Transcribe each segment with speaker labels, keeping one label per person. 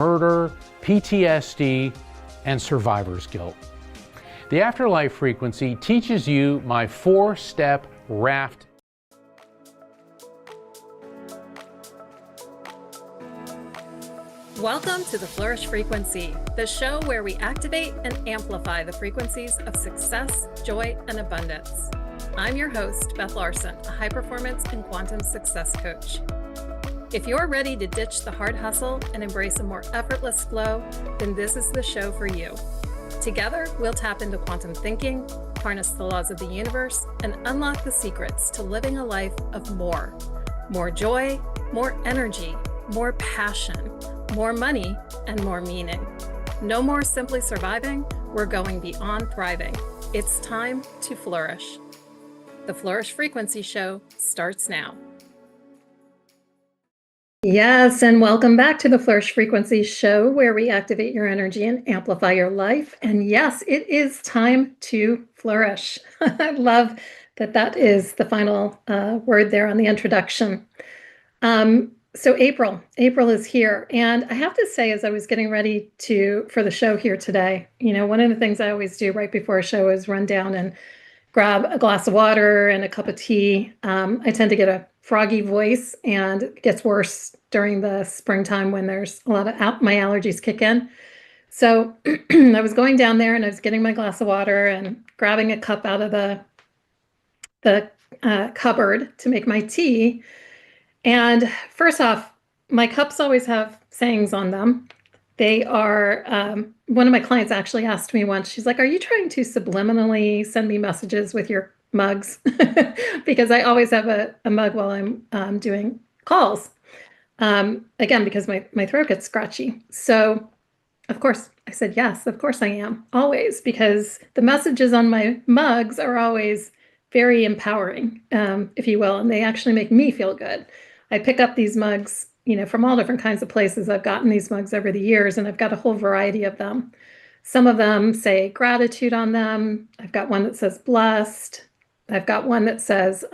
Speaker 1: murder, PTSD, and survivor's guilt. The Afterlife Frequency teaches you my 4-step raft.
Speaker 2: Welcome to the Flourish Frequency, the show where we activate and amplify the frequencies of success, joy, and abundance. I'm your host, Beth Larson, a high-performance and quantum success coach. If you're ready to ditch the hard hustle and embrace a more effortless flow, then this is the show for you. Together, we'll tap into quantum thinking, harness the laws of the universe, and unlock the secrets to living a life of more. More joy, more energy, more passion, more money, and more meaning. No more simply surviving, we're going beyond thriving. It's time to flourish. The Flourish Frequency Show starts now. Yes, and welcome back to the Flourish Frequency Show, where we activate your energy and amplify your life. And yes, it is time to flourish. I love that that is the final word there on the introduction. So April is here. And I have to say, as I was getting ready for the show here today, one of the things I always do right before a show is run down and grab a glass of water and a cup of tea. I tend to get a froggy voice, and it gets worse during the springtime when there's a lot of my allergies kick in. So I was going down there and I was getting my glass of water and grabbing a cup out of the cupboard to make my tea. And first off, my cups always have sayings on them. They are, one of my clients actually asked me once, she's like, "Are you trying to subliminally send me messages with your mugs?" Because I always have a mug while I'm doing calls. Again, because my throat gets scratchy. So of course I said, yes, of course I am, always, because the messages on my mugs are always very empowering, if you will, and they actually make me feel good. I pick up these mugs, from all different kinds of places. I've gotten these mugs over the years, and I've got a whole variety of them. Some of them say gratitude on them. I've got one that says blessed. I've got one that says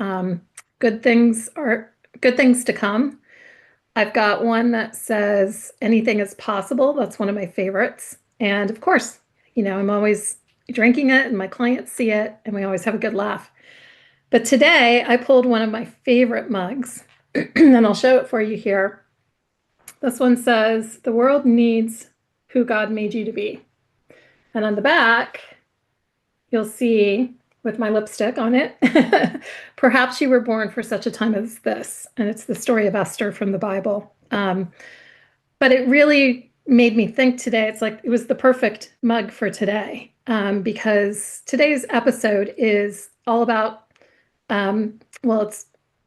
Speaker 2: good things to come. I've got one that says anything is possible. That's one of my favorites. And of course, I'm always drinking it, and my clients see it, and we always have a good laugh. But today I pulled one of my favorite mugs, and I'll show it for you here. This one says, "The world needs who God made you to be." And on the back, you'll see with my lipstick on it, "Perhaps you were born for such a time as this." And it's the story of Esther from the Bible. But it really made me think today. It's like it was the perfect mug for today, because today's episode is all about,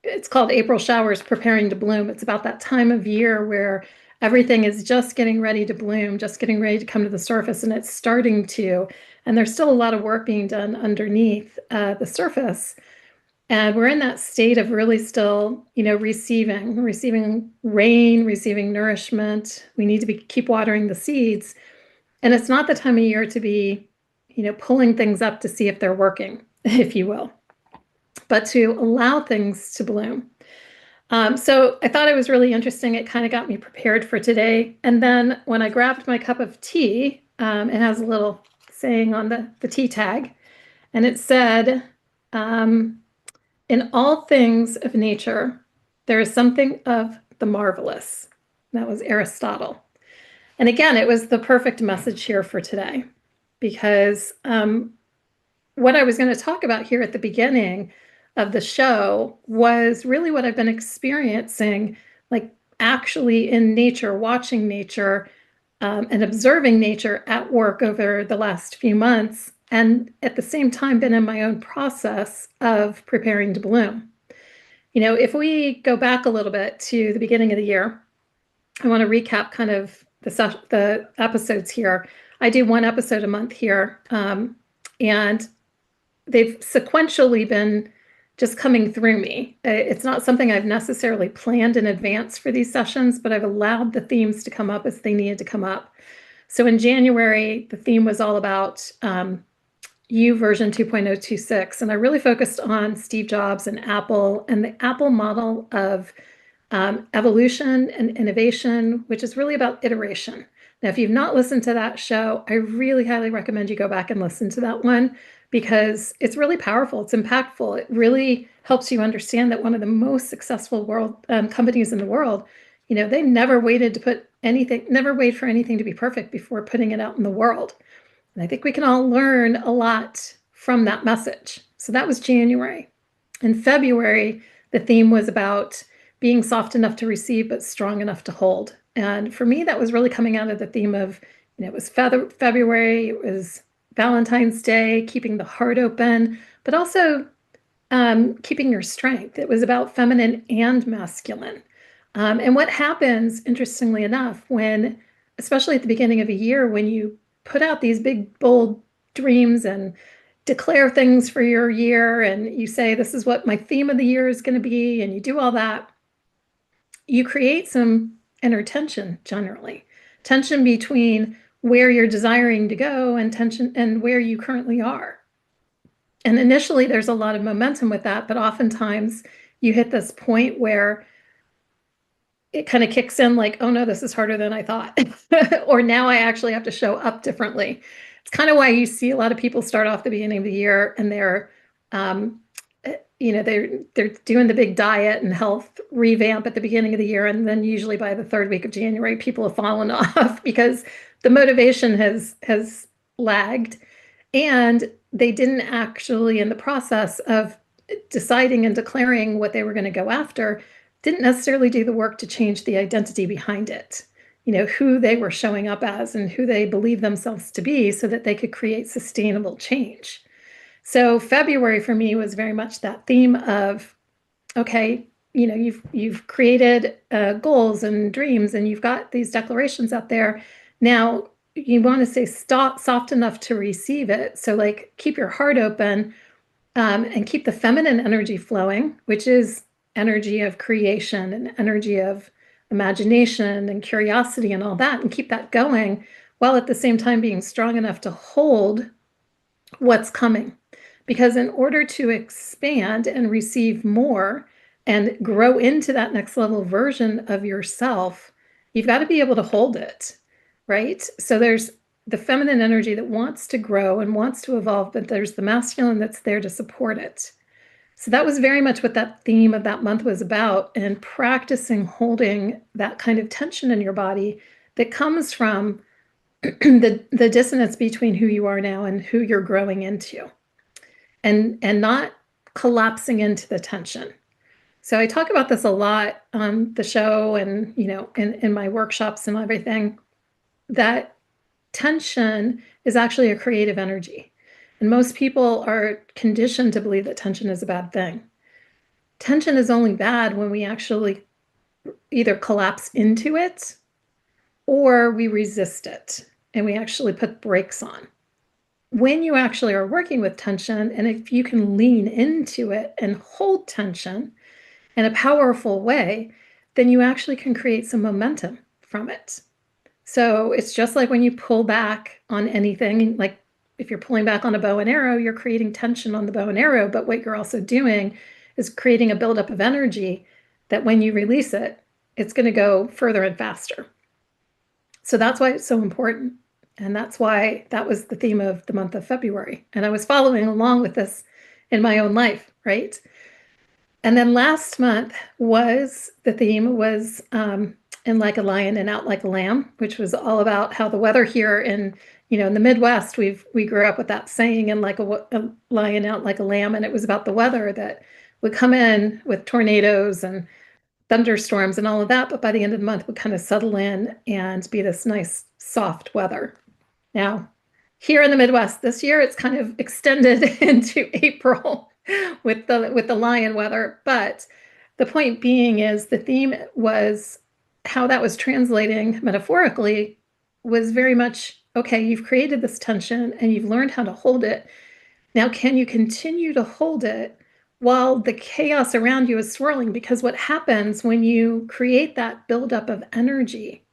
Speaker 2: it's called April Showers Preparing to Bloom. It's about that time of year where everything is just getting ready to bloom, just getting ready to come to the surface, and it's starting to. And there's still a lot of work being done underneath the surface. And we're in that state of really still, receiving rain, receiving nourishment. We need to keep watering the seeds. And it's not the time of year to be, pulling things up to see if they're working, if you will, but to allow things to bloom. So I thought it was really interesting. It kind of got me prepared for today. And then when I grabbed my cup of tea, it has a little saying on the tea tag, and it said, "In all things of nature, there is something of the marvelous." That was Aristotle. And again, it was the perfect message here for today, because what I was going to talk about here at the beginning of the show was really what I've been experiencing, like actually in nature, watching nature, and observing nature at work over the last few months, and at the same time been in my own process of preparing to bloom. If we go back a little bit to the beginning of the year, I want to recap kind of the episodes here. I do one episode a month here, and they've sequentially been just coming through me. It's not something I've necessarily planned in advance for these sessions, but I've allowed the themes to come up as they needed to come up. So in January, the theme was all about U version 2.026, and I really focused on Steve Jobs and Apple, and the Apple model of evolution and innovation, which is really about iteration. Now, if you've not listened to that show, I really highly recommend you go back and listen to that one because it's really powerful. It's impactful. It really helps you understand that one of the most successful world companies in the world, they never waited to put anything, never wait for anything to be perfect before putting it out in the world. And I think we can all learn a lot from that message. So that was January. In February, the theme was about being soft enough to receive, but strong enough to hold. And for me, that was really coming out of the theme of, it was February, it was Valentine's Day, keeping the heart open, but also keeping your strength. It was about feminine and masculine. And what happens, interestingly enough, when, especially at the beginning of a year, when you put out these big, bold dreams and declare things for your year, and you say, this is what my theme of the year is going to be, and you do all that, you create some inner tension, generally. Tension between where you're desiring to go and tension and where you currently are. And initially, there's a lot of momentum with that, but oftentimes you hit this point where it kind of kicks in like, oh no, this is harder than I thought. Or now I actually have to show up differently. It's kind of why you see a lot of people start off the beginning of the year and they're doing the big diet and health revamp at the beginning of the year, and then usually by the third week of January, people have fallen off because the motivation has lagged, and they didn't actually, in the process of deciding and declaring what they were going to go after, didn't necessarily do the work to change the identity behind it, who they were showing up as and who they believe themselves to be, so that they could create sustainable change. So February for me was very much that theme of, okay, you've created goals and dreams, and you've got these declarations out there. Now you want to say soft enough to receive it. So like keep your heart open and keep the feminine energy flowing, which is energy of creation and energy of imagination and curiosity and all that, and keep that going while at the same time being strong enough to hold what's coming. Because in order to expand and receive more and grow into that next level version of yourself, you've got to be able to hold it, right? So there's the feminine energy that wants to grow and wants to evolve, but there's the masculine that's there to support it. So that was very much what that theme of that month was about, and practicing holding that kind of tension in your body that comes from the dissonance between who you are now and who you're growing into, and not collapsing into the tension. So I talk about this a lot on the show and, in my workshops and everything, that tension is actually a creative energy. And most people are conditioned to believe that tension is a bad thing. Tension is only bad when we actually either collapse into it or we resist it and we actually put brakes on. When you actually are working with tension, and if you can lean into it and hold tension in a powerful way, then you actually can create some momentum from it. So it's just like when you pull back on anything, like if you're pulling back on a bow and arrow, you're creating tension on the bow and arrow, but what you're also doing is creating a buildup of energy that when you release it, it's going to go further and faster. So that's why it's so important. And that's why that was the theme of the month of February. And I was following along with this in my own life, right? And then last month the theme was in like a lion and out like a lamb, which was all about how the weather here in the Midwest, we grew up with that saying, in like a lion out like a lamb. And it was about the weather that would come in with tornadoes and thunderstorms and all of that. But by the end of the month would kind of settle in and be this nice, soft weather. Now, here in the Midwest this year, it's kind of extended into April with the lion weather. But the point being is the theme was how that was translating metaphorically was very much, okay, you've created this tension and you've learned how to hold it. Now, can you continue to hold it while the chaos around you is swirling? Because what happens when you create that buildup of energy,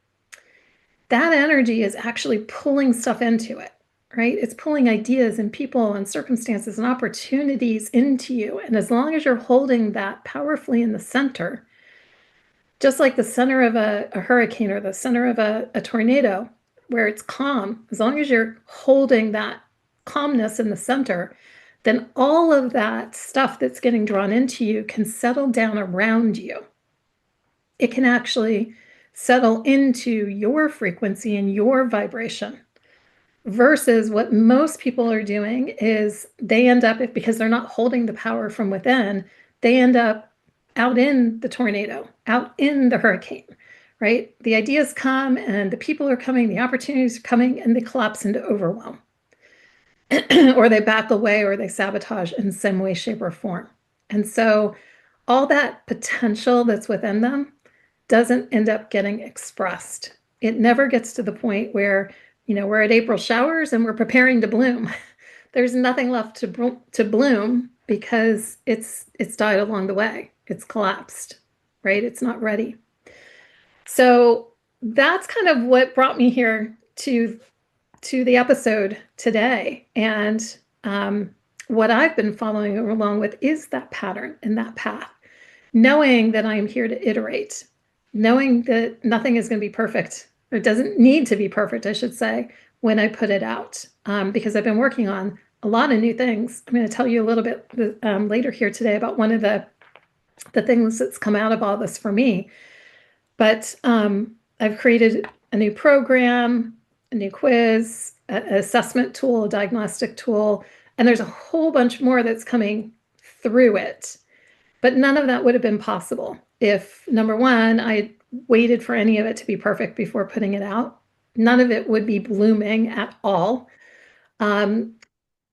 Speaker 2: that energy is actually pulling stuff into it, right? It's pulling ideas and people and circumstances and opportunities into you. And as long as you're holding that powerfully in the center, Just like the center of a hurricane or the center of a tornado, where it's calm, as long as you're holding that calmness in the center, then all of that stuff that's getting drawn into you can settle down around you. It can actually settle into your frequency and your vibration. Versus what most people are doing is they end up, because they're not holding the power from within, they end up out in the tornado, out in the hurricane, right? The ideas come and the people are coming, the opportunities are coming, and they collapse into overwhelm. Or they back away or they sabotage in some way, shape, or form. And so all that potential that's within them doesn't end up getting expressed. It never gets to the point where, we're at April showers and we're preparing to bloom. There's nothing left to bloom because it's died along the way. It's collapsed, right? It's not ready. So that's kind of what brought me here to the episode today. And what I've been following along with is that pattern and that path, knowing that I am here to iterate, knowing that nothing is going to be perfect, or doesn't need to be perfect, I should say, when I put it out, because I've been working on a lot of new things. I'm going to tell you a little bit later here today about one of the things that's come out of all this for me. But I've created a new program, a new quiz, an assessment tool, a diagnostic tool, and there's a whole bunch more that's coming through it. But none of that would have been possible if, number one, I waited for any of it to be perfect before putting it out. None of it would be blooming at all. And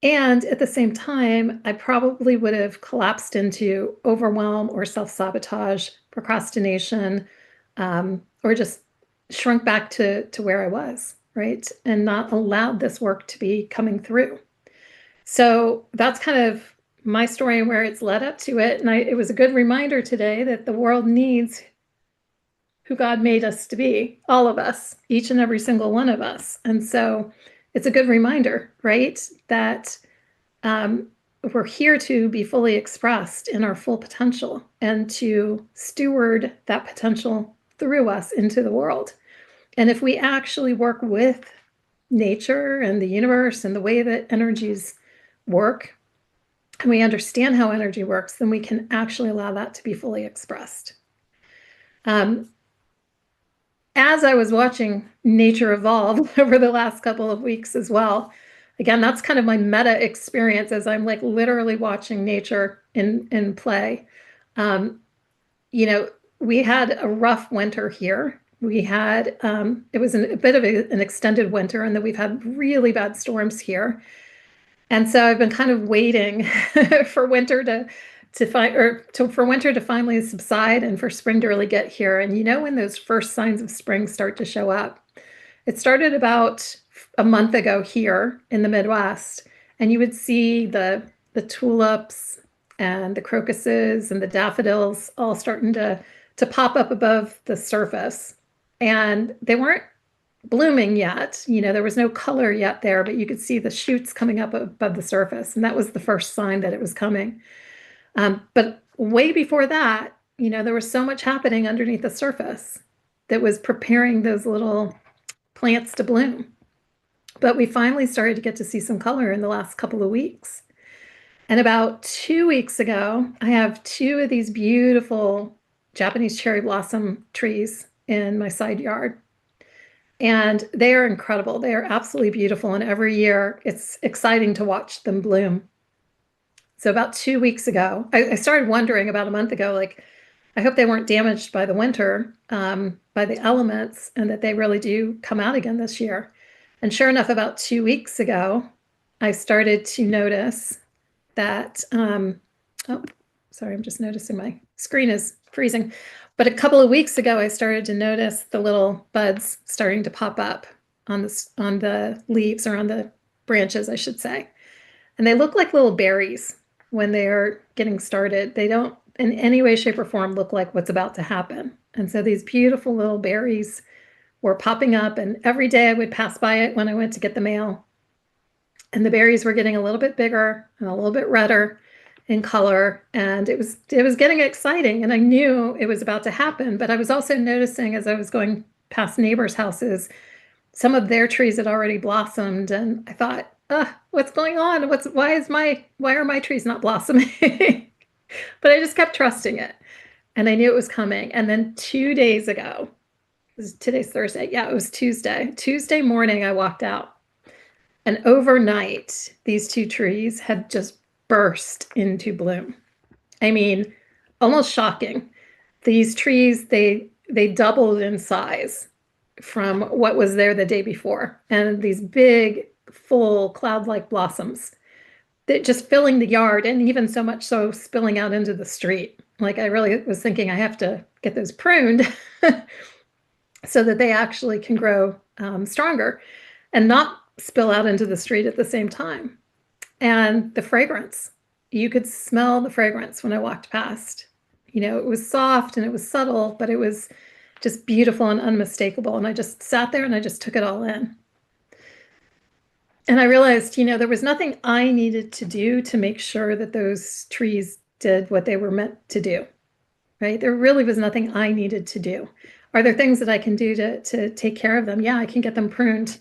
Speaker 2: at the same time, I probably would have collapsed into overwhelm or self-sabotage, procrastination, or just shrunk back to where I was, right? And not allowed this work to be coming through. So that's kind of my story and where it's led up to it. And it was a good reminder today that the world needs who God made us to be, all of us, each and every single one of us. And so it's a good reminder, right? That we're here to be fully expressed in our full potential and to steward that potential through us into the world. And if we actually work with nature and the universe and the way that energies work, and we understand how energy works, then we can actually allow that to be fully expressed. As I was watching nature evolve over the last couple of weeks as well, again, that's kind of my meta experience as I'm like literally watching nature in play. We had a rough winter here. We had, it was a bit of an extended winter, and then we've had really bad storms here. And so I've been kind of waiting for winter for winter to finally subside and for spring to really get here. And when those first signs of spring start to show up, it started about a month ago here in the Midwest, and you would see the tulips and the crocuses and the daffodils all starting to pop up above the surface. And they weren't blooming yet. There was no color yet there, but you could see the shoots coming up above the surface. And that was the first sign that it was coming. But way before that, there was so much happening underneath the surface that was preparing those little plants to bloom. But we finally started to get to see some color in the last couple of weeks. And about 2 weeks ago, I have 2 of these beautiful Japanese cherry blossom trees in my side yard. And they are incredible. They are absolutely beautiful. And every year it's exciting to watch them bloom. So about 2 weeks ago, I started wondering about a month ago, like, I hope they weren't damaged by the winter, by the elements, and that they really do come out again this year. And sure enough, about 2 weeks ago, I started to notice that, oh, sorry, I'm just noticing my screen is freezing. But a couple of weeks ago, I started to notice the little buds starting to pop up on the leaves, or on the branches, I should say. And they look like little berries when they are getting started. They don't in any way, shape, or form look like what's about to happen. And so these beautiful little berries were popping up, and every day I would pass by it when I went to get the mail. And the berries were getting a little bit bigger and a little bit redder. in color, and it was getting exciting, and I knew it was about to happen. But I was also noticing as I was going past neighbors' houses, some of their trees had already blossomed, and I thought, what's going on? Why are my trees not blossoming? But I just kept trusting it, and I knew it was coming. And then 2 days ago, today's Thursday. Yeah, it was Tuesday. Tuesday morning, I walked out, and overnight, these two trees had just burst into bloom. I mean, almost shocking. These trees, they doubled in size from what was there the day before, and these big, full cloud-like blossoms that just filling the yard, and even so much so spilling out into the street. Like, I really was thinking I have to get those pruned so that they actually can grow stronger and not spill out into the street at the same time. And the fragrance, you could smell the fragrance when I walked past. It was soft and it was subtle, but it was just beautiful and unmistakable. And I just sat there and I just took it all in. And I realized, there was nothing I needed to do to make sure that those trees did what they were meant to do, right? There really was nothing I needed to do. Are there things that I can do to take care of them? Yeah, I can get them pruned.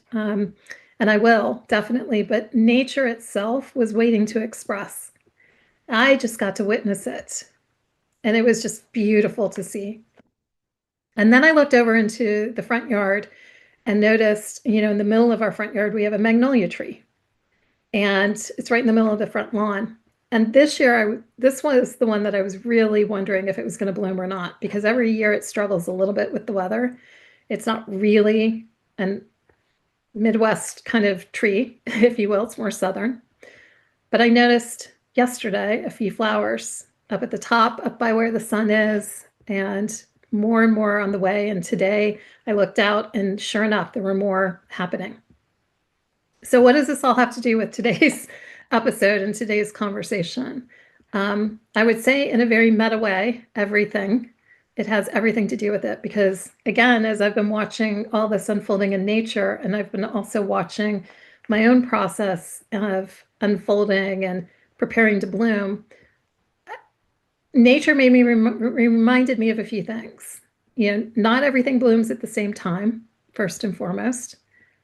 Speaker 2: And I will, definitely. But nature itself was waiting to express. I just got to witness it. And it was just beautiful to see. And then I looked over into the front yard and noticed, in the middle of our front yard, we have a magnolia tree. And it's right in the middle of the front lawn. And this year, this was the one that I was really wondering if it was going to bloom or not, because every year it struggles a little bit with the weather. It's not really an Midwest kind of tree, if you will. It's more southern. But I noticed yesterday a few flowers up at the top, up by where the sun is, and more on the way. And today I looked out, and sure enough, there were more happening. So what does this all have to do with today's episode and today's conversation? I would say, in a very meta way, everything. It has everything to do with it, because, again, as I've been watching all this unfolding in nature, and I've been also watching my own process of unfolding and preparing to bloom, nature made me reminded me of a few things. Not everything blooms at the same time, first and foremost,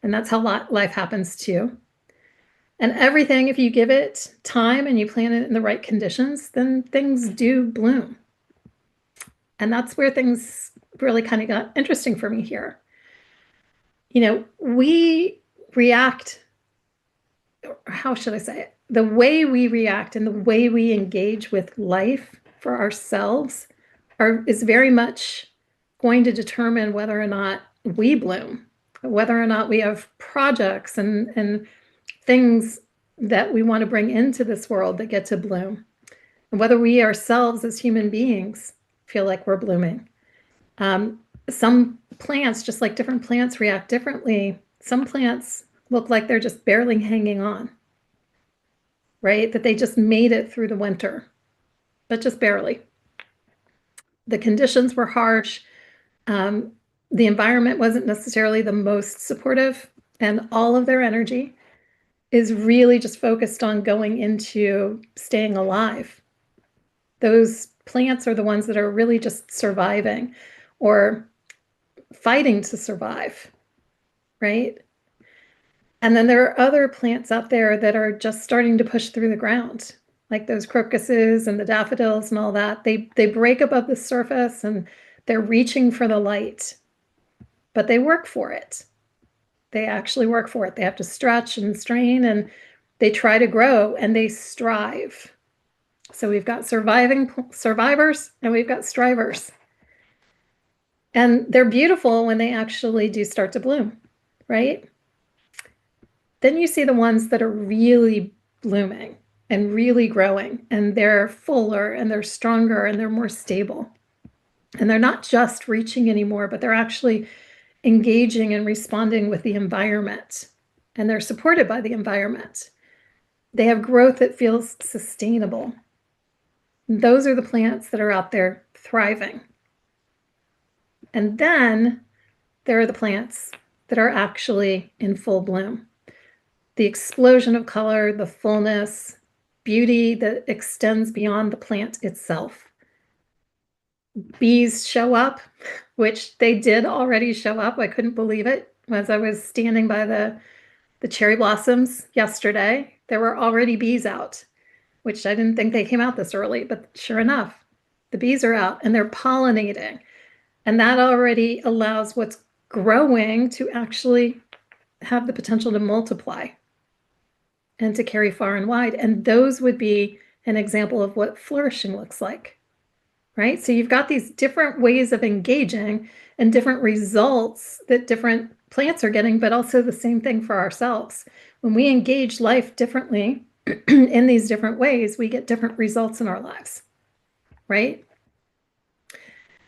Speaker 2: and that's how life happens too. And everything, if you give it time and you plant it in the right conditions, then things do bloom. And that's where things really kind of got interesting for me here. We react, how should I say it? The way we react and the way we engage with life for ourselves is very much going to determine whether or not we bloom, whether or not we have projects and things that we want to bring into this world that get to bloom, and whether we ourselves as human beings feel like we're blooming. Some plants, just like different plants, react differently. Some plants look like they're just barely hanging on, right? That they just made it through the winter, but just barely. The conditions were harsh. The environment wasn't necessarily the most supportive, and all of their energy is really just focused on going into staying alive. Those plants are the ones that are really just surviving or fighting to survive, right? And then there are other plants out there that are just starting to push through the ground, like those crocuses and the daffodils and all that. They break above the surface and they're reaching for the light, but they work for it. They actually work for it. They have to stretch and strain, and they try to grow, and they strive. So we've got survivors and we've got strivers. And they're beautiful when they actually do start to bloom, right? Then you see the ones that are really blooming and really growing, and they're fuller and they're stronger and they're more stable. And they're not just reaching anymore, but they're actually engaging and responding with the environment, and they're supported by the environment. They have growth that feels sustainable. Those are the plants that are out there thriving. And then there are the plants that are actually in full bloom. The explosion of color, the fullness, beauty that extends beyond the plant itself. Bees show up, which they did already show up. I couldn't believe it. As I was standing by the cherry blossoms yesterday, there were already bees out, which I didn't think they came out this early, but sure enough, the bees are out and they're pollinating. And that already allows what's growing to actually have the potential to multiply and to carry far and wide. And those would be an example of what flourishing looks like, right? So you've got these different ways of engaging and different results that different plants are getting, but also the same thing for ourselves. When we engage life differently in these different ways, we get different results in our lives, right?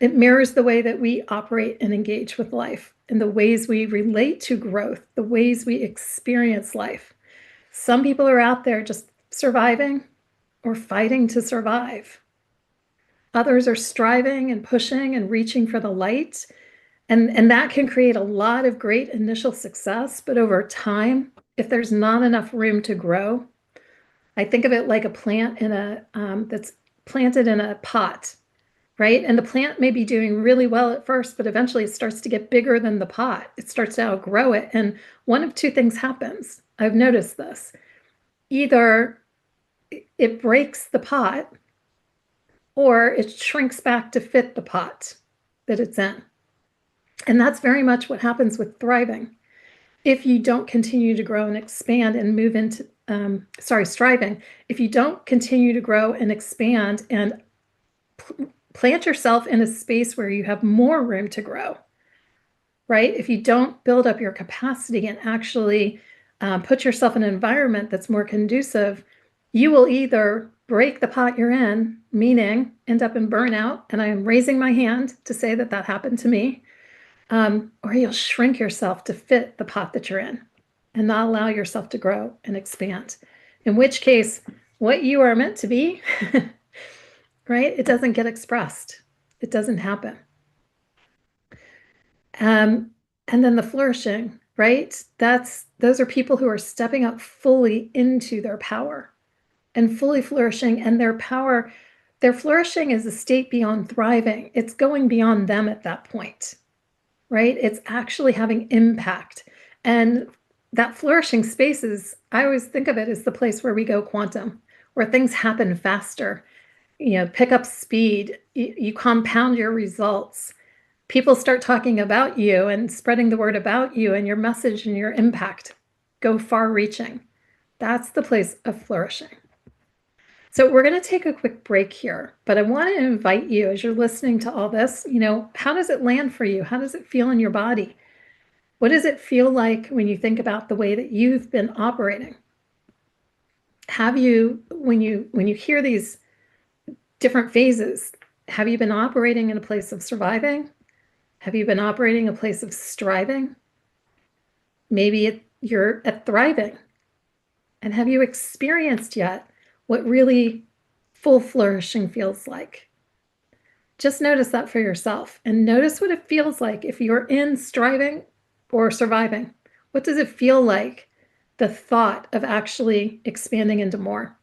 Speaker 2: It mirrors the way that we operate and engage with life and the ways we relate to growth, the ways we experience life. Some people are out there just surviving or fighting to survive. Others are striving and pushing and reaching for the light. And that can create a lot of great initial success, but over time, if there's not enough room to grow, I think of it like a plant that's planted in a pot, right? And the plant may be doing really well at first, but eventually it starts to get bigger than the pot. It starts to outgrow it. And one of two things happens. I've noticed this. Either it breaks the pot or it shrinks back to fit the pot that it's in. And that's very much what happens with thriving. If you don't continue to grow and expand and move into, striving, if you don't continue to grow and expand and plant yourself in a space where you have more room to grow, right? If you don't build up your capacity and actually put yourself in an environment that's more conducive, you will either break the pot you're in, meaning end up in burnout, and I am raising my hand to say that that happened to me, or you'll shrink yourself to fit the pot that you're in and not allow yourself to grow and expand. In which case, what you are meant to be, right? It doesn't get expressed. It doesn't happen. And then the flourishing, right? Those are people who are stepping up fully into their power and fully flourishing, and their power, their flourishing is a state beyond thriving. It's going beyond them at that point, right? It's actually having impact. And that flourishing space is, I always think of it as the place where we go quantum, where things happen faster, pick up speed, you compound your results. People start talking about you and spreading the word about you, and your message and your impact go far reaching. That's the place of flourishing. So we're going to take a quick break here, but I want to invite you, as you're listening to all this, how does it land for you? How does it feel in your body? What does it feel like when you think about the way that you've been operating? Have you, when you hear these different phases, have you been operating in a place of surviving? Have you been operating in a place of striving? Maybe you're at thriving. And have you experienced yet what really full flourishing feels like? Just notice that for yourself and notice what it feels like if you're in striving or surviving. What does it feel like, the thought of actually expanding into more?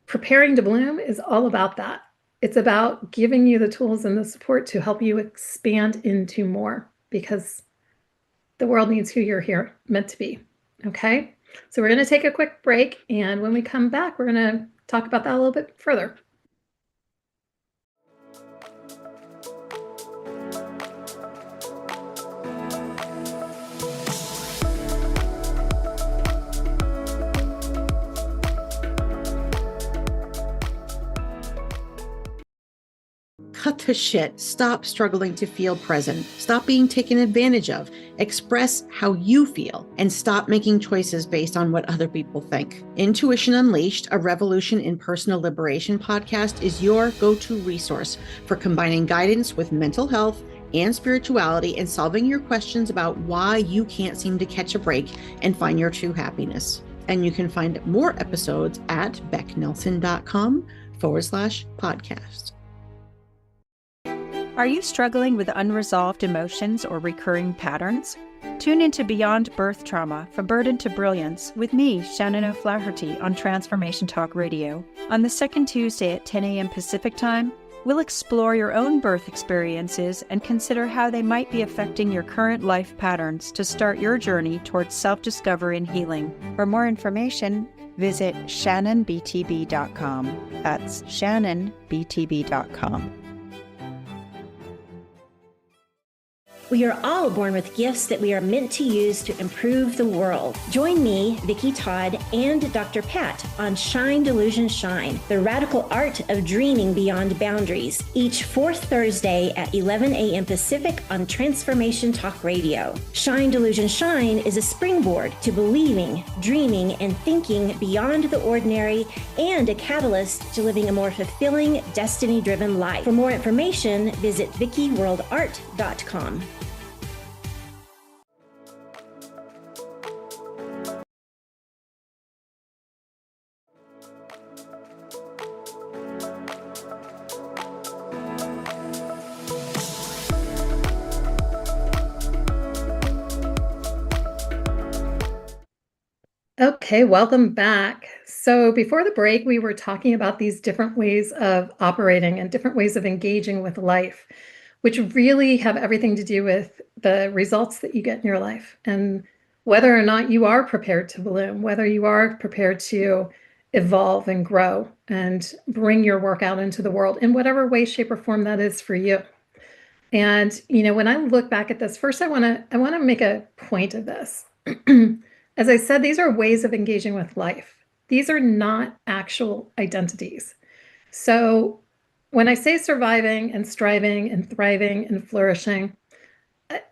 Speaker 2: Preparing to bloom is all about that. It's about giving you the tools and the support to help you expand into more, because the world needs who you're here meant to be. Okay? So we're going to take a quick break, and when we come back, we're going to talk about that a little bit further.
Speaker 3: Cut the shit. Stop struggling to feel present. Stop being taken advantage of. Express how you feel and stop making choices based on what other people think. Intuition Unleashed, a revolution in personal liberation podcast, is your go-to resource for combining guidance with mental health and spirituality and solving your questions about why you can't seem to catch a break and find your true happiness. And you can find more episodes at becknelson.com/podcast.
Speaker 4: Are you struggling with unresolved emotions or recurring patterns? Tune into Beyond Birth Trauma, From Burden to Brilliance with me, Shannon O'Flaherty, on Transformation Talk Radio. On the second Tuesday at 10 a.m. Pacific Time, we'll explore your own birth experiences and consider how they might be affecting your current life patterns to start your journey towards self-discovery and healing. For more information, visit shannonbtb.com. That's shannonbtb.com.
Speaker 5: We are all born with gifts that we are meant to use to improve the world. Join me, Vicki Todd, and Dr. Pat on Shine Delusion Shine, the radical art of dreaming beyond boundaries, each fourth Thursday at 11 a.m. Pacific on Transformation Talk Radio. Shine Delusion Shine is a springboard to believing, dreaming, and thinking beyond the ordinary, and a catalyst to living a more fulfilling, destiny-driven life. For more information, visit VickiWorldArt.com.
Speaker 2: Okay, welcome back. So before the break, we were talking about these different ways of operating and different ways of engaging with life, which really have everything to do with the results that you get in your life and whether or not you are prepared to bloom, whether you are prepared to evolve and grow and bring your work out into the world in whatever way, shape, or form that is for you. And, when I look back at this, first I want to make a point of this. As I said, these are ways of engaging with life. These are not actual identities. So when I say surviving and striving and thriving and flourishing,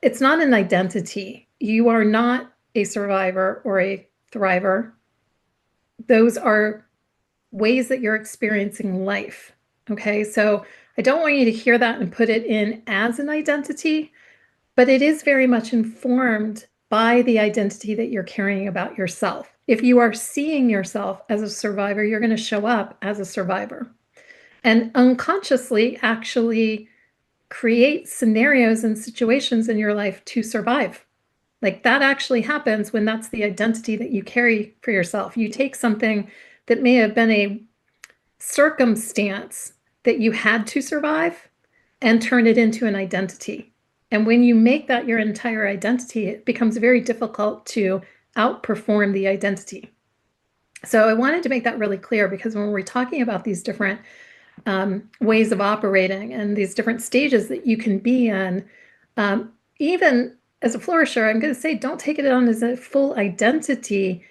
Speaker 2: it's not an identity. You are not a survivor or a thriver. Those are ways that you're experiencing life. Okay, so I don't want you to hear that and put it in as an identity, but it is very much informed by the identity that you're carrying about yourself. If you are seeing yourself as a survivor, you're going to show up as a survivor and unconsciously actually create scenarios and situations in your life to survive. Like that actually happens when that's the identity that you carry for yourself. You take something that may have been a circumstance that you had to survive and turn it into an identity. And when you make that your entire identity, it becomes very difficult to outperform the identity. So I wanted to make that really clear because when we're talking about these different ways of operating and these different stages that you can be in, even as a flourisher, I'm going to say don't take it on as a full identity.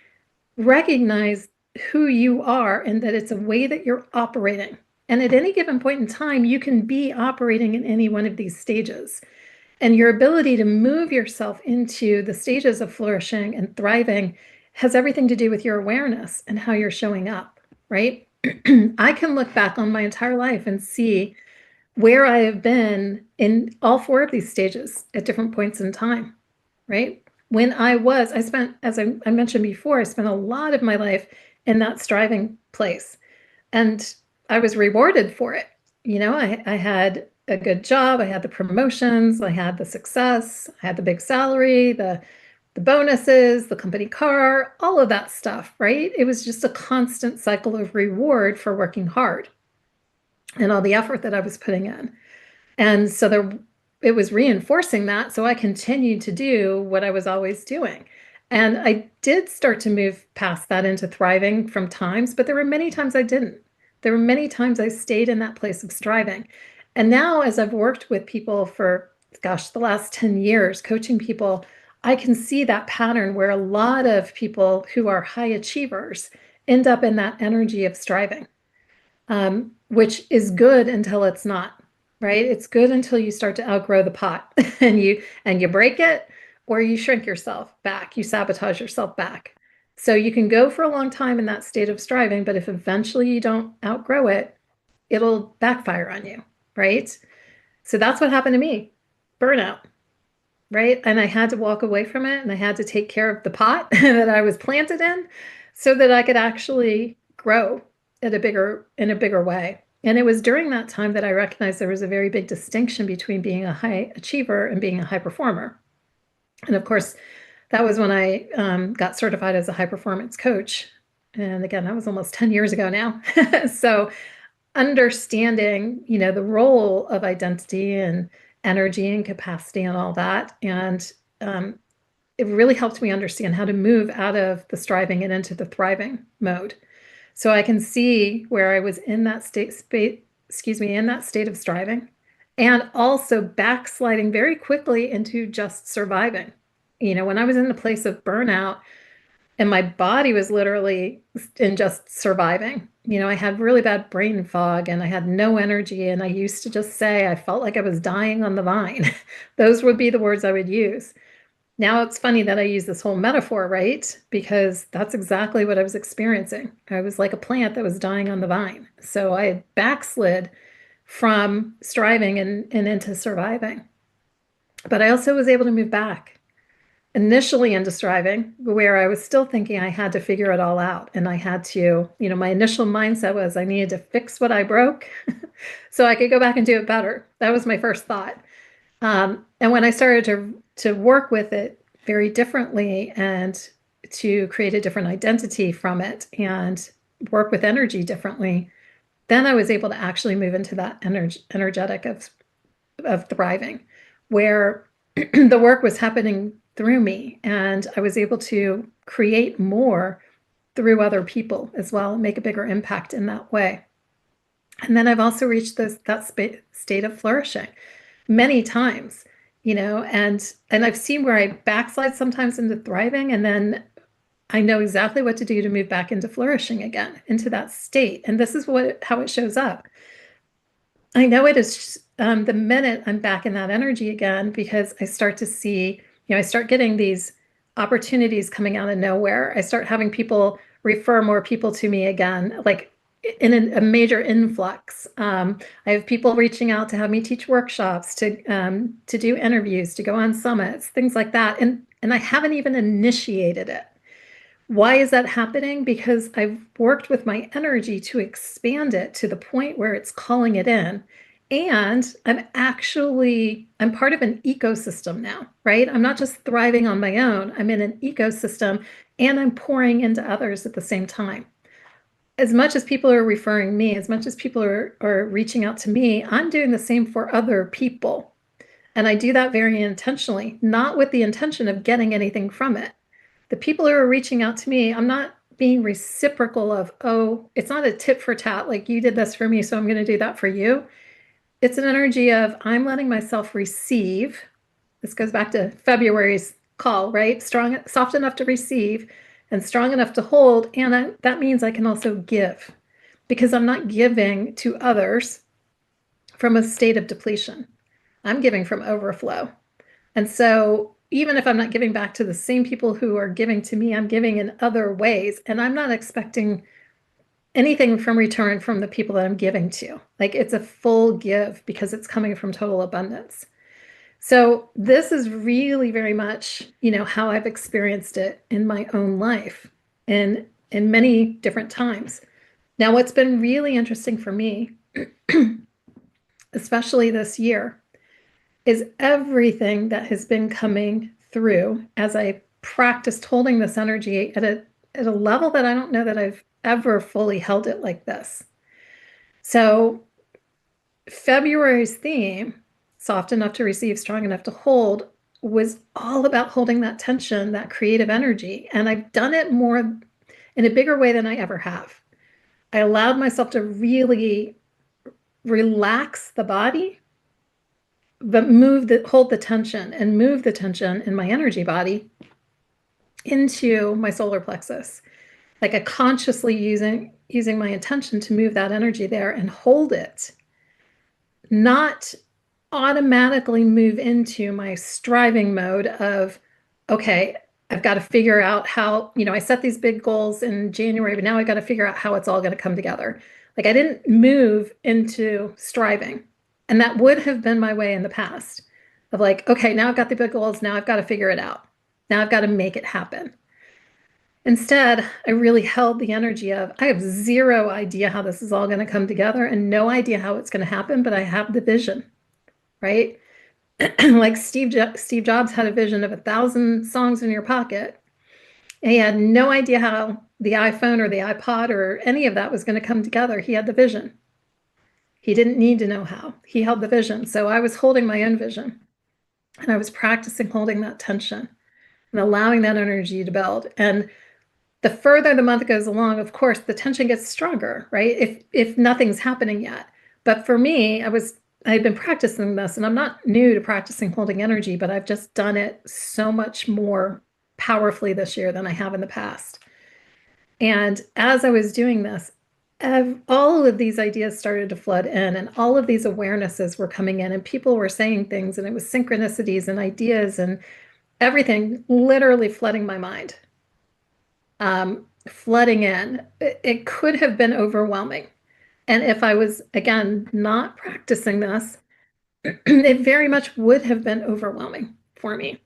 Speaker 2: Recognize who you are and that it's a way that you're operating. And at any given point in time, you can be operating in any one of these stages. And your ability to move yourself into the stages of flourishing and thriving has everything to do with your awareness and how you're showing up, right? I can look back on my entire life and see where I have been in all four of these stages at different points in time, right? When I spent, as I mentioned before, I spent a lot of my life in that striving place. And I was rewarded for it. I had a good job. I had the promotions. I had the success. I had the big salary, the bonuses, the company car, all of that stuff, right? It was just a constant cycle of reward for working hard and all the effort that I was putting in. And so it was reinforcing that. So I continued to do what I was always doing. And I did start to move past that into thriving from times, but there were many times I didn't. There were many times I stayed in that place of striving. And now, as I've worked with people for, the last 10 years, coaching people, I can see that pattern where a lot of people who are high achievers end up in that energy of striving, which is good until it's not, right? It's good until you start to outgrow the pot and you break it or you shrink yourself back, you sabotage yourself back. So you can go for a long time in that state of striving, but if eventually you don't outgrow it, it'll backfire on you. Right? So that's what happened to me, burnout, right? And I had to walk away from it and I had to take care of the pot that I was planted in so that I could actually grow in a bigger way. And it was during that time that I recognized there was a very big distinction between being a high achiever and being a high performer. And of course, that was when I got certified as a high performance coach. And again, that was almost 10 years ago now. So understanding, the role of identity and energy and capacity and all that. And it really helped me understand how to move out of the striving and into the thriving mode. So I can see where I was in that in that state of striving and also backsliding very quickly into just surviving. When I was in the place of burnout and my body was literally in just surviving, I had really bad brain fog and I had no energy. And I used to just say, I felt like I was dying on the vine. Those would be the words I would use. Now it's funny that I use this whole metaphor, right? Because that's exactly what I was experiencing. I was like a plant that was dying on the vine. So I had backslid from striving and into surviving. But I also was able to move back initially into striving, where I was still thinking I had to figure it all out. And I had to, my initial mindset was I needed to fix what I broke so I could go back and do it better. That was my first thought. And when I started to work with it very differently and to create a different identity from it and work with energy differently, then I was able to actually move into that energetic of thriving, where the work was happening through me and I was able to create more through other people as well and make a bigger impact in that way. And then I've also reached that state of flourishing many times, and I've seen where I backslide sometimes into thriving, and then I know exactly what to do to move back into flourishing again, into that state. And this is how it shows up. I know it is the minute I'm back in that energy again, because I start to see, I start getting these opportunities coming out of nowhere. I start having people refer more people to me again, like in a major influx. I have people reaching out to have me teach workshops, to do interviews, to go on summits, things like that. And I haven't even initiated it. Why is that happening? Because I've worked with my energy to expand it to the point where it's calling it in. And I'm part of an ecosystem now, right? I'm not just thriving on my own. I'm in an ecosystem and I'm pouring into others at the same time. As much as people are referring me, as much as people are reaching out to me, I'm doing the same for other people. And I do that very intentionally, not with the intention of getting anything from it. The people who are reaching out to me, I'm not being reciprocal of, oh, it's not a tit for tat, like you did this for me, so I'm going to do that for you. It's an energy of I'm letting myself receive. This goes back to February's call, right? Soft enough to receive and strong enough to hold. And that means I can also give, because I'm not giving to others from a state of depletion. I'm giving from overflow. And so even if I'm not giving back to the same people who are giving to me, I'm giving in other ways. And I'm not expecting anything from return from the people that I'm giving to. Like it's a full give because it's coming from total abundance. So this is really very much, how I've experienced it in my own life and in many different times. Now, what's been really interesting for me, especially this year, is everything that has been coming through as I practiced holding this energy at a level that I don't know that I've ever fully held it like this. So February's theme, soft enough to receive, strong enough to hold, was all about holding that tension, that creative energy. And I've done it more in a bigger way than I ever have. I allowed myself to really relax the body, but hold the tension and move the tension in my energy body into my solar plexus. Like I consciously using my intention to move that energy there and hold it, not automatically move into my striving mode of, okay, I've got to figure out how, I set these big goals in January, but now I've got to figure out how it's all going to come together. Like I didn't move into striving. And that would have been my way in the past of like, okay, now I've got the big goals. Now I've got to figure it out. Now I've got to make it happen. Instead, I really held the energy of, I have zero idea how this is all going to come together and no idea how it's going to happen, but I have the vision, right? like Steve Jobs had a vision of 1,000 songs in your pocket. And he had no idea how the iPhone or the iPod or any of that was going to come together. He had the vision. He didn't need to know how. He held the vision. So I was holding my own vision, and I was practicing holding that tension and allowing that energy to build. And the further the month goes along, of course, the tension gets stronger, right? If nothing's happening yet. But for me, I had been practicing this, and I'm not new to practicing holding energy, but I've just done it so much more powerfully this year than I have in the past. And as I was doing this, all of these ideas started to flood in, and all of these awarenesses were coming in, and people were saying things, and it was synchronicities and ideas and everything literally flooding my mind, flooding in. It could have been overwhelming. And if I was, again, not practicing this, it very much would have been overwhelming for me.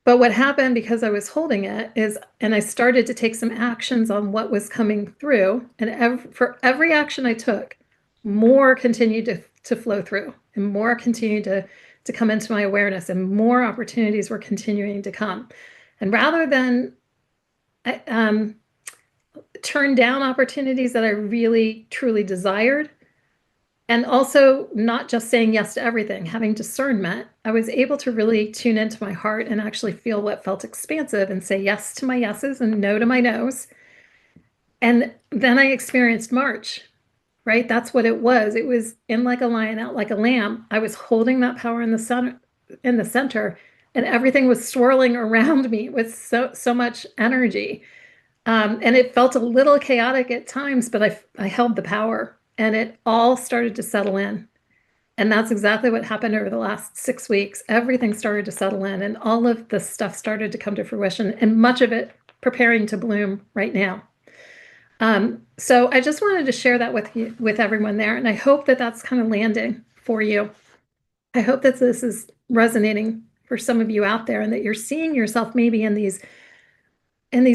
Speaker 2: But what happened, because I was holding it, and I started to take some actions on what was coming through. And for every action I took, more continued to flow through, and more continued to come into my awareness, and more opportunities were continuing to come. And rather than turn down opportunities that I really, truly desired, and also not just saying yes to everything, having discernment, I was able to really tune into my heart and actually feel what felt expansive and say yes to my yeses and no to my nos. And then I experienced March, right? That's what it was. It was in like a lion, out like a lamb. I was holding that power in the center, and everything was swirling around me with so much energy. And it felt a little chaotic at times, but I held the power, and it all started to settle in. And that's exactly what happened over the last 6 weeks. Everything started to settle in, and all of the stuff started to come to fruition, and much of it preparing to bloom right now. So I just wanted to share that with everyone there. And I hope that that's kind of landing for you. I hope that this is resonating for some of you out there, and that you're seeing yourself maybe in these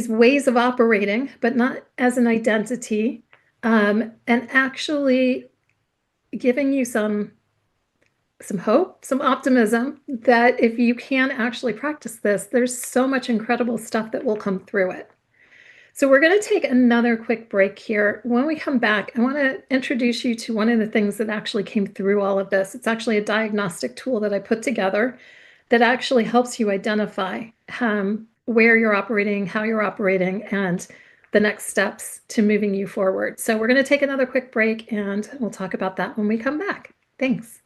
Speaker 2: ways of operating, but not as an identity, and actually giving you some hope, some optimism that if you can actually practice this, there's so much incredible stuff that will come through it. So we're going to take another quick break here. When we come back, I want to introduce you to one of the things that actually came through all of this. It's actually a diagnostic tool that I put together that actually helps you identify where you're operating, how you're operating, and the next steps to moving you forward. So we're going to take another quick break, and we'll talk about that when we come back. Thanks.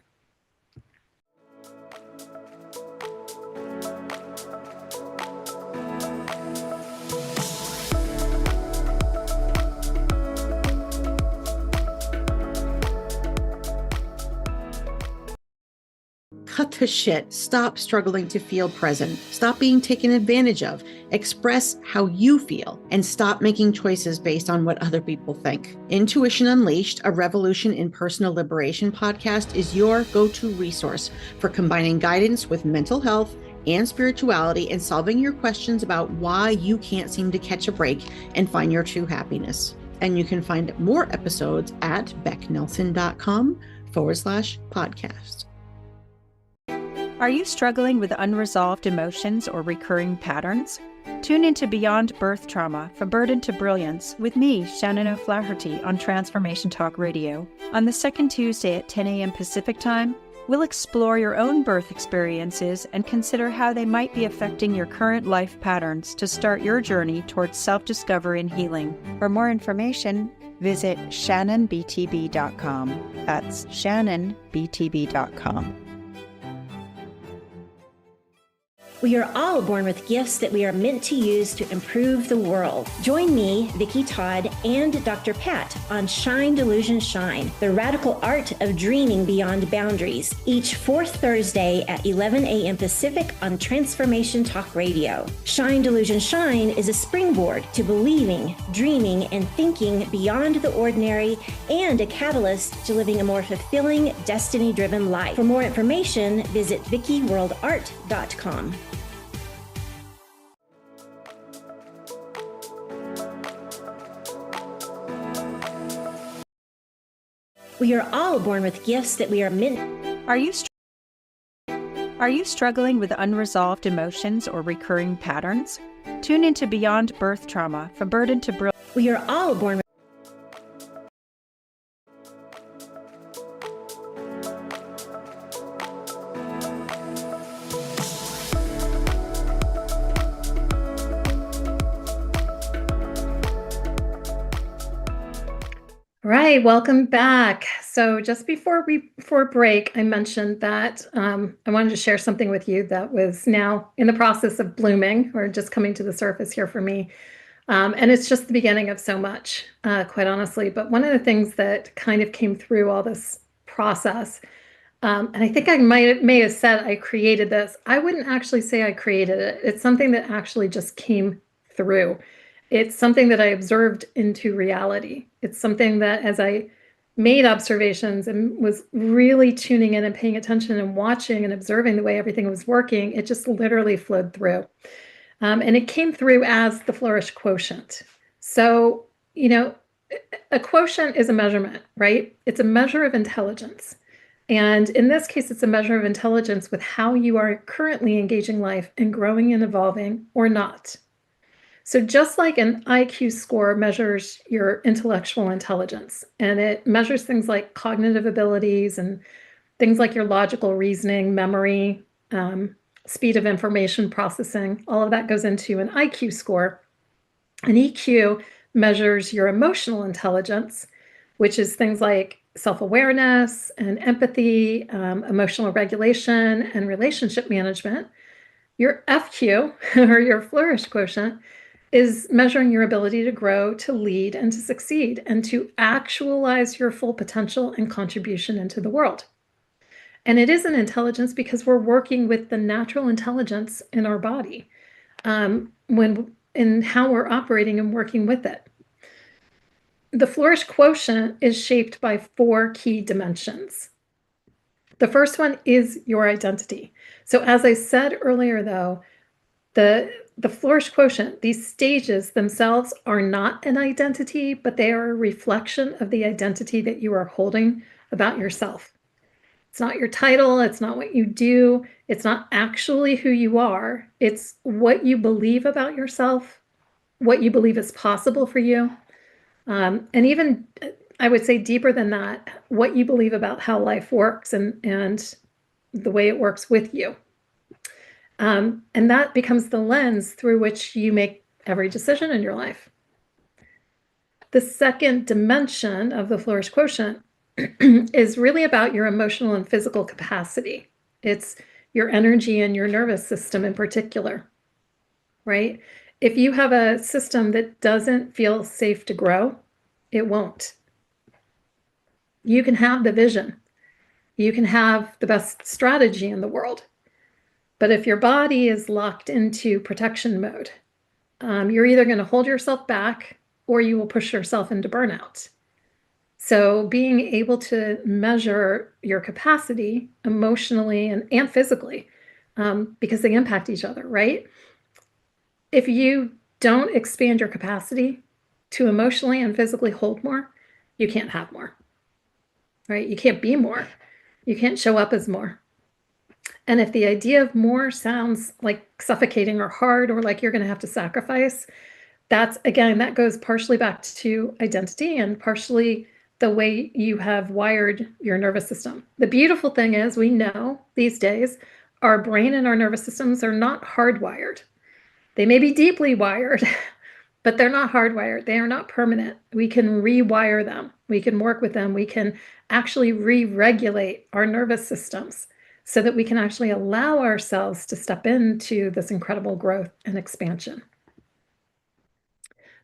Speaker 3: Cut the shit. Stop struggling to feel present. Stop being taken advantage of. Express how you feel, and stop making choices based on what other people think. Intuition Unleashed, a revolution in personal liberation podcast, is your go-to resource for combining guidance with mental health and spirituality, and solving your questions about why you can't seem to catch a break and find your true happiness. And you can find more episodes at becknelson.com/podcast.
Speaker 4: Are you struggling with unresolved emotions or recurring patterns? Tune into Beyond Birth Trauma, From Burden to Brilliance with me, Shannon O'Flaherty, on Transformation Talk Radio. On the second Tuesday at 10 a.m. Pacific Time, we'll explore your own birth experiences and consider how they might be affecting your current life patterns to start your journey towards self-discovery and healing. For more information, visit shannonbtb.com. That's shannonbtb.com.
Speaker 5: We are all born with gifts that we are meant to use to improve the world. Join me, Vicki Todd, and Dr. Pat on Shine Delusion Shine, the radical art of dreaming beyond boundaries, each fourth Thursday at 11 a.m. Pacific on Transformation Talk Radio. Shine Delusion Shine is a springboard to believing, dreaming, and thinking beyond the ordinary, and a catalyst to living a more fulfilling, destiny-driven life. For more information, visit vickiworldart.com. We are all born with gifts that we are meant.
Speaker 4: Are you Are you struggling with unresolved emotions or recurring patterns? Tune into Beyond Birth Trauma, From Burden to Brilliance.
Speaker 5: We are all born with
Speaker 2: Right, welcome back. So just before break, I mentioned that I wanted to share something with you that was now in the process of blooming or just coming to the surface here for me. And it's just the beginning of so much, quite honestly. But one of the things that kind of came through all this process, and I think I may have said I created this. I wouldn't actually say I created it. It's something that actually just came through. It's something that I observed into reality. It's something that as I made observations and was really tuning in and paying attention and watching and observing the way everything was working, it just literally flowed through. And it came through as the flourish quotient. So, a quotient is a measurement, right? It's a measure of intelligence. And in this case, it's a measure of intelligence with how you are currently engaging life and growing and evolving or not. So just like an IQ score measures your intellectual intelligence, and it measures things like cognitive abilities and things like your logical reasoning, memory, speed of information processing, all of that goes into an IQ score. An EQ measures your emotional intelligence, which is things like self-awareness and empathy, emotional regulation, and relationship management. Your FQ, or your flourish quotient, is measuring your ability to grow, to lead, and to succeed, and to actualize your full potential and contribution into the world. And it is an intelligence because we're working with the natural intelligence in our body in how we're operating and working with it. The flourish quotient is shaped by 4 key dimensions. The first one is your identity. So as I said earlier, though, the flourish quotient, these stages themselves are not an identity, but they are a reflection of the identity that you are holding about yourself. It's not your title. It's not what you do. It's not actually who you are. It's what you believe about yourself, what you believe is possible for you. And even, I would say deeper than that, what you believe about how life works and the way it works with you. And that becomes the lens through which you make every decision in your life. The second dimension of the flourish quotient is really about your emotional and physical capacity. It's your energy and your nervous system in particular, right? If you have a system that doesn't feel safe to grow, it won't. You can have the vision. You can have the best strategy in the world. But if your body is locked into protection mode, you're either going to hold yourself back or you will push yourself into burnout. So being able to measure your capacity emotionally and physically, because they impact each other, right? If you don't expand your capacity to emotionally and physically hold more, you can't have more, right? You can't be more. You can't show up as more. And if the idea of more sounds like suffocating or hard or like you're going to have to sacrifice, that goes partially back to identity and partially the way you have wired your nervous system. The beautiful thing is we know these days our brain and our nervous systems are not hardwired. They may be deeply wired, but they're not hardwired. They are not permanent. We can rewire them. We can work with them. We can actually re-regulate our nervous systems so that we can actually allow ourselves to step into this incredible growth and expansion.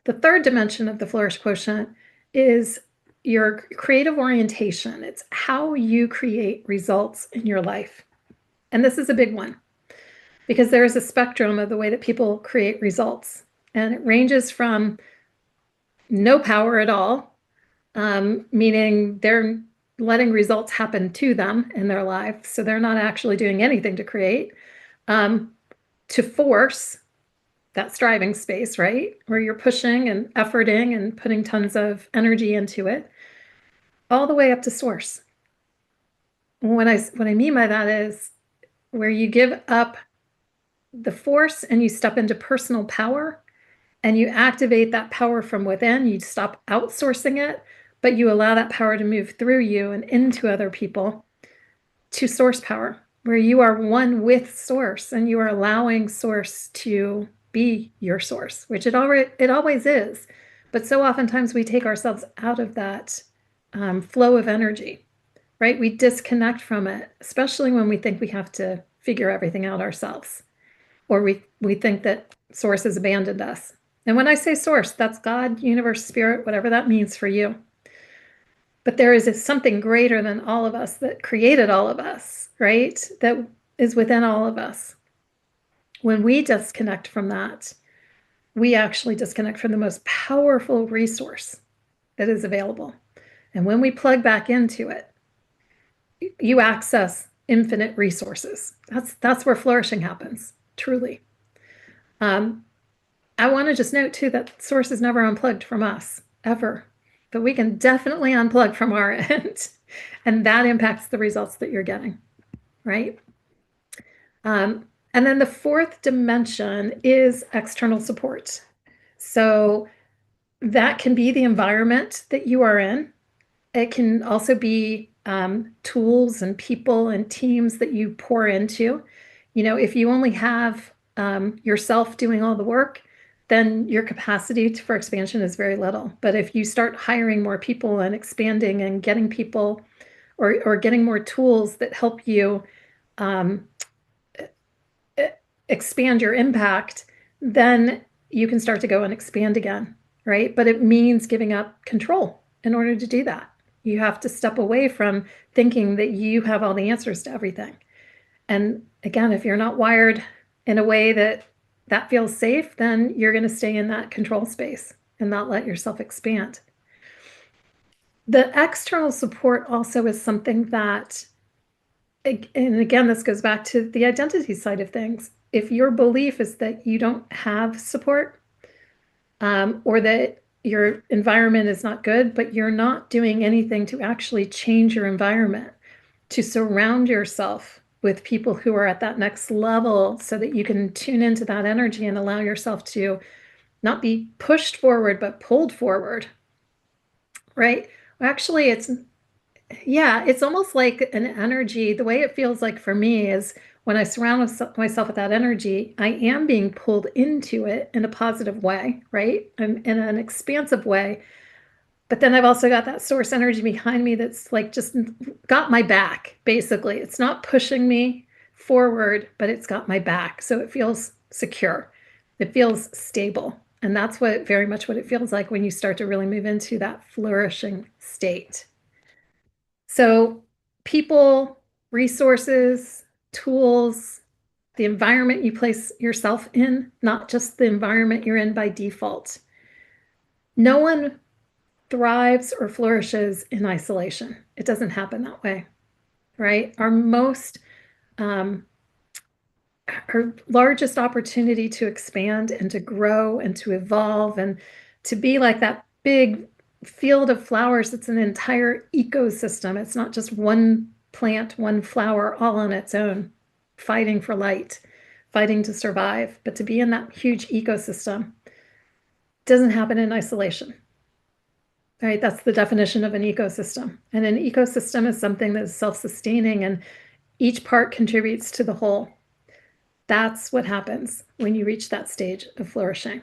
Speaker 2: The third dimension of the flourish quotient is your creative orientation. It's how you create results in your life. And this is a big one because there is a spectrum of the way that people create results. And it ranges from no power at all, meaning they're letting results happen to them in their life. So they're not actually doing anything to create, to force, that striving space, right? Where you're pushing and efforting and putting tons of energy into it, all the way up to source. What I mean by that is where you give up the force and you step into personal power and you activate that power from within. You stop outsourcing it, but you allow that power to move through you and into other people to source power, where you are one with source and you are allowing source to be your source, which it always is. But so oftentimes we take ourselves out of that flow of energy, right? We disconnect from it, especially when we think we have to figure everything out ourselves, or we think that source has abandoned us. And when I say source, that's God, universe, spirit, whatever that means for you. But there is something greater than all of us that created all of us, right? That is within all of us. When we disconnect from that, we actually disconnect from the most powerful resource that is available. And when we plug back into it, you access infinite resources. That's where flourishing happens, truly. I want to just note too that source is never unplugged from us, ever. But we can definitely unplug from our end. And that impacts the results that you're getting, right? And then the fourth dimension is external support. So that can be the environment that you are in. It can also be tools and people and teams that you pour into. If you only have yourself doing all the work, then your capacity for expansion is very little. But if you start hiring more people and expanding and getting people or getting more tools that help you expand your impact, then you can start to go and expand again, right? But it means giving up control in order to do that. You have to step away from thinking that you have all the answers to everything. And again, if you're not wired in a way that feels safe, then you're going to stay in that control space and not let yourself expand. The external support also is something that, and again, this goes back to the identity side of things. If your belief is that you don't have support, or that your environment is not good, but you're not doing anything to actually change your environment, to surround yourself with people who are at that next level so that you can tune into that energy and allow yourself to not be pushed forward, but pulled forward, right? Actually, it's almost like an energy. The way it feels like for me is when I surround myself with that energy, I am being pulled into it in a positive way, right? I'm in an expansive way. But then I've also got that source energy behind me that's like just got my back, basically. It's not pushing me forward, but it's got my back. So it feels secure. It feels stable. And that's very much what it feels like when you start to really move into that flourishing state. So people, resources, tools, the environment you place yourself in, not just the environment you're in by default. No one thrives or flourishes in isolation. It doesn't happen that way, right? Our largest opportunity to expand and to grow and to evolve and to be like that big field of flowers. It's an entire ecosystem. It's not just one plant, one flower all on its own, fighting for light, fighting to survive. But to be in that huge ecosystem doesn't happen in isolation. All right, that's the definition of an ecosystem. And an ecosystem is something that is self-sustaining and each part contributes to the whole. That's what happens when you reach that stage of flourishing.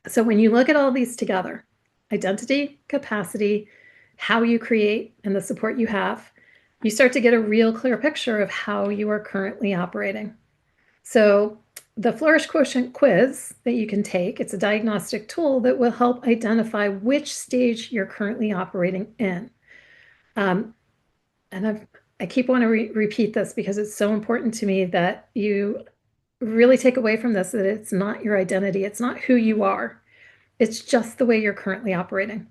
Speaker 2: So when you look at all these together, identity, capacity, how you create, and the support you have, you start to get a real clear picture of how you are currently operating. So the Flourish Quotient quiz that you can take, it's a diagnostic tool that will help identify which stage you're currently operating in. And I keep wanting to repeat this because it's so important to me that you really take away from this that it's not your identity. It's not who you are. It's just the way you're currently operating.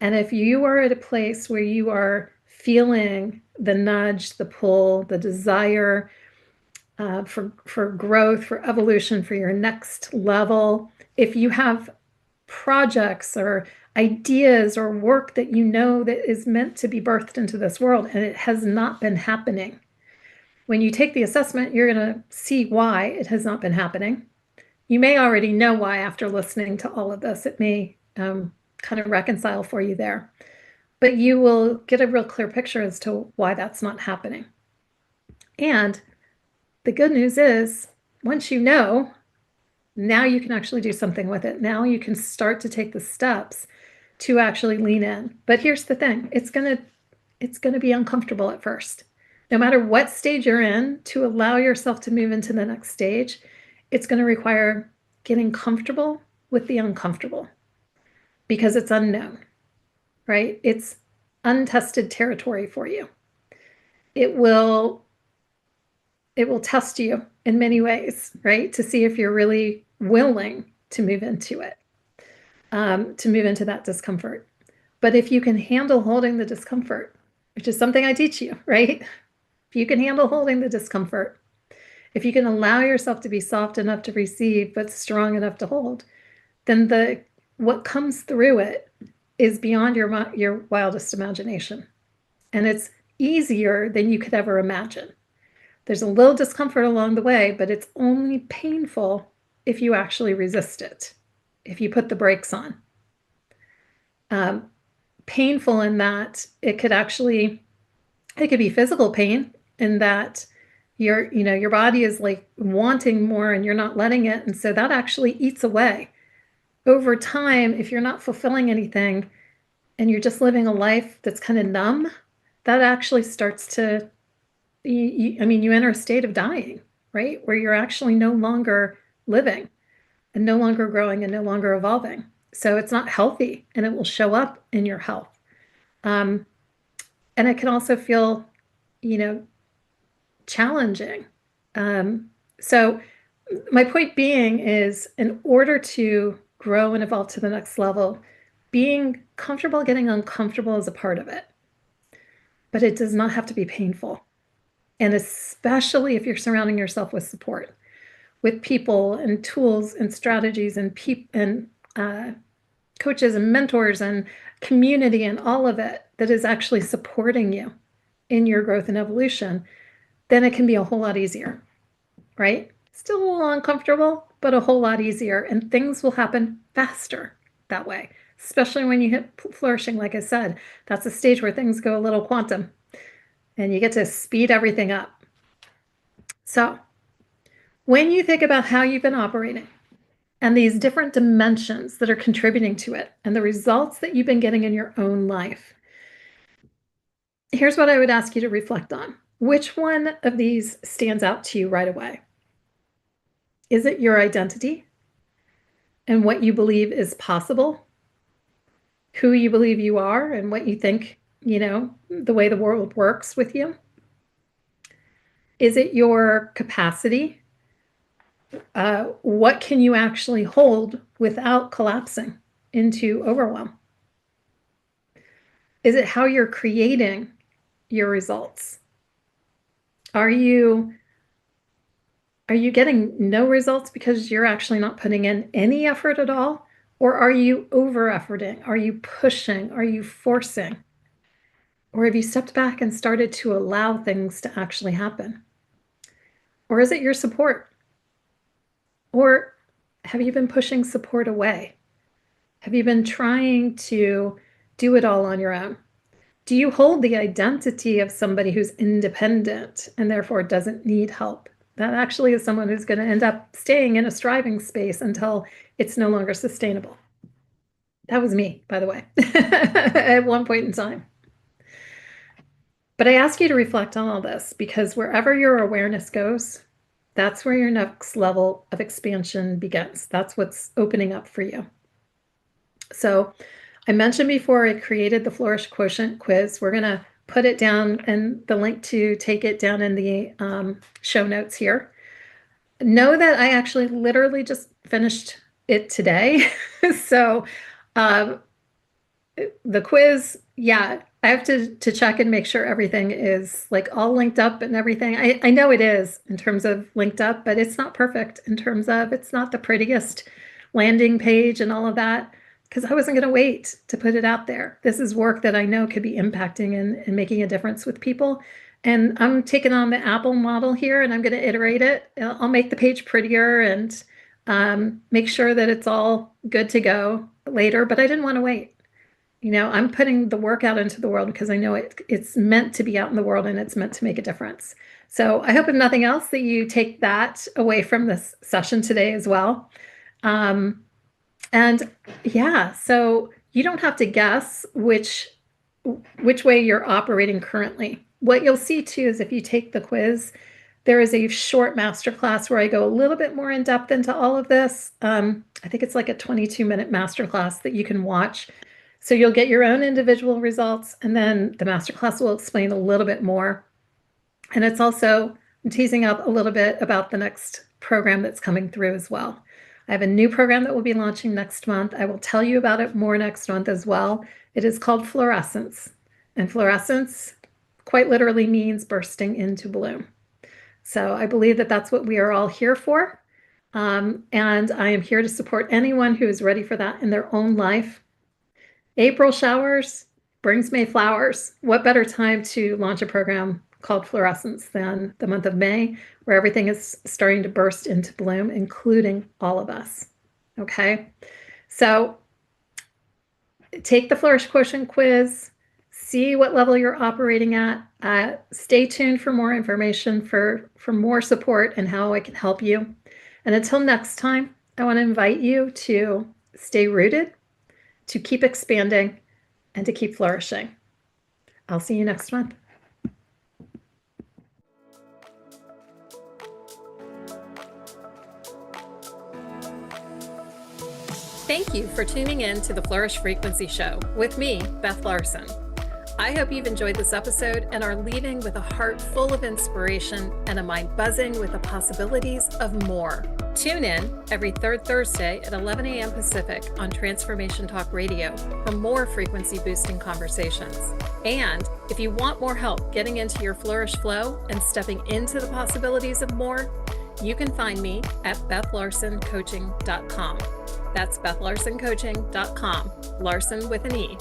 Speaker 2: And if you are at a place where you are feeling the nudge, the pull, the desire for growth, for evolution, for your next level, if you have projects or ideas or work that you know that is meant to be birthed into this world and it has not been happening, When you take the assessment, you're going to see why it has not been happening. You may already know why after listening to all of this. It may kind of reconcile for you there. But you will get a real clear picture as to why that's not happening. And the good news is, once you know, now you can actually do something with it. Now you can start to take the steps to actually lean in. But here's the thing, it's going to be uncomfortable at first. No matter what stage you're in, to allow yourself to move into the next stage, it's going to require getting comfortable with the uncomfortable because it's unknown, right? It's untested territory for you. It will test you in many ways, right? To see if you're really willing to move into it, to move into that discomfort. But if you can handle holding the discomfort, which is something I teach you, right? If you can handle holding the discomfort, if you can allow yourself to be soft enough to receive, but strong enough to hold, then what comes through it is beyond your wildest imagination. And it's easier than you could ever imagine. There's a little discomfort along the way, but it's only painful if you actually resist it, if you put the brakes on. Painful in that it could be physical pain in that your body is like wanting more and you're not letting it. And so that actually eats away. Over time, if you're not fulfilling anything and you're just living a life that's kind of numb, that actually starts to, you enter a state of dying, right? Where you're actually no longer living and no longer growing and no longer evolving. So it's not healthy and it will show up in your health. And it can also feel, challenging. So my point being is, in order to grow and evolve to the next level, being comfortable getting uncomfortable is a part of it. But it does not have to be painful. And especially if you're surrounding yourself with support, with people and tools and strategies and coaches and mentors and community and all of it that is actually supporting you in your growth and evolution, then it can be a whole lot easier, right? Still a little uncomfortable, but a whole lot easier. And things will happen faster that way, especially when you hit flourishing. Like I said, that's a stage where things go a little quantum and you get to speed everything up. So when you think about how you've been operating and these different dimensions that are contributing to it and the results that you've been getting in your own life, here's what I would ask you to reflect on. Which one of these stands out to you right away? Is it your identity and what you believe is possible? Who you believe you are and what you think, the way the world works with you? Is it your capacity? What can you actually hold without collapsing into overwhelm? Is it how you're creating your results? Are you getting no results because you're actually not putting in any effort at all? Or are you over-efforting? Are you pushing? Are you forcing? Or have you stepped back and started to allow things to actually happen? Or is it your support? Or have you been pushing support away? Have you been trying to do it all on your own? Do you hold the identity of somebody who's independent and therefore doesn't need help? That actually is someone who's going to end up staying in a striving space until it's no longer sustainable. That was me, by the way, at one point in time. But I ask you to reflect on all this because wherever your awareness goes, that's where your next level of expansion begins. That's what's opening up for you. So I mentioned before I created the Flourish Quotient quiz. We're going to put it down and the link to take it down in the show notes here. Know that I actually literally just finished it today. So the quiz, I have to check and make sure everything is like all linked up and everything. I know it is in terms of linked up, but it's not perfect in terms of it's not the prettiest landing page and all of that, because I wasn't going to wait to put it out there. This is work that I know could be impacting and making a difference with people. And I'm taking on the Apple model here, and I'm going to iterate it. I'll make the page prettier and make sure that it's all good to go later, but I didn't want to wait. I'm putting the work out into the world because I know it's meant to be out in the world and it's meant to make a difference. So I hope, if nothing else, that you take that away from this session today as well. And yeah, so you don't have to guess which way you're operating currently. What you'll see too is if you take the quiz, there is a short masterclass where I go a little bit more in depth into all of this. I think it's like a 22-minute masterclass that you can watch. So you'll get your own individual results, and then the masterclass will explain a little bit more. And it's also, I'm teasing up a little bit about the next program that's coming through as well. I have a new program that will be launching next month. I will tell you about it more next month as well. It is called Fluorescence. And fluorescence quite literally means bursting into bloom. So I believe that that's what we are all here for. And I am here to support anyone who is ready for that in their own life. April showers brings May flowers. What better time to launch a program called Fluorescence than the month of May, where everything is starting to burst into bloom, including all of us. Okay, so take the Flourish Quotient quiz, see what level you're operating at. Stay tuned for more information, for more support and how I can help you. And until next time, I want to invite you to stay rooted, to keep expanding, and to keep flourishing. I'll see you next month. Thank you for tuning in to the Flourish Frequency Show with me, Beth Larson. I hope you've enjoyed this episode and are leaving with a heart full of inspiration and a mind buzzing with the possibilities of more. Tune in every third Thursday at 11 a.m. Pacific on Transformation Talk Radio for more frequency boosting conversations. And if you want more help getting into your Flourish flow and stepping into the possibilities of more, you can find me at BethLarsonCoaching.com. That's BethLarsonCoaching.com, Larson with an E.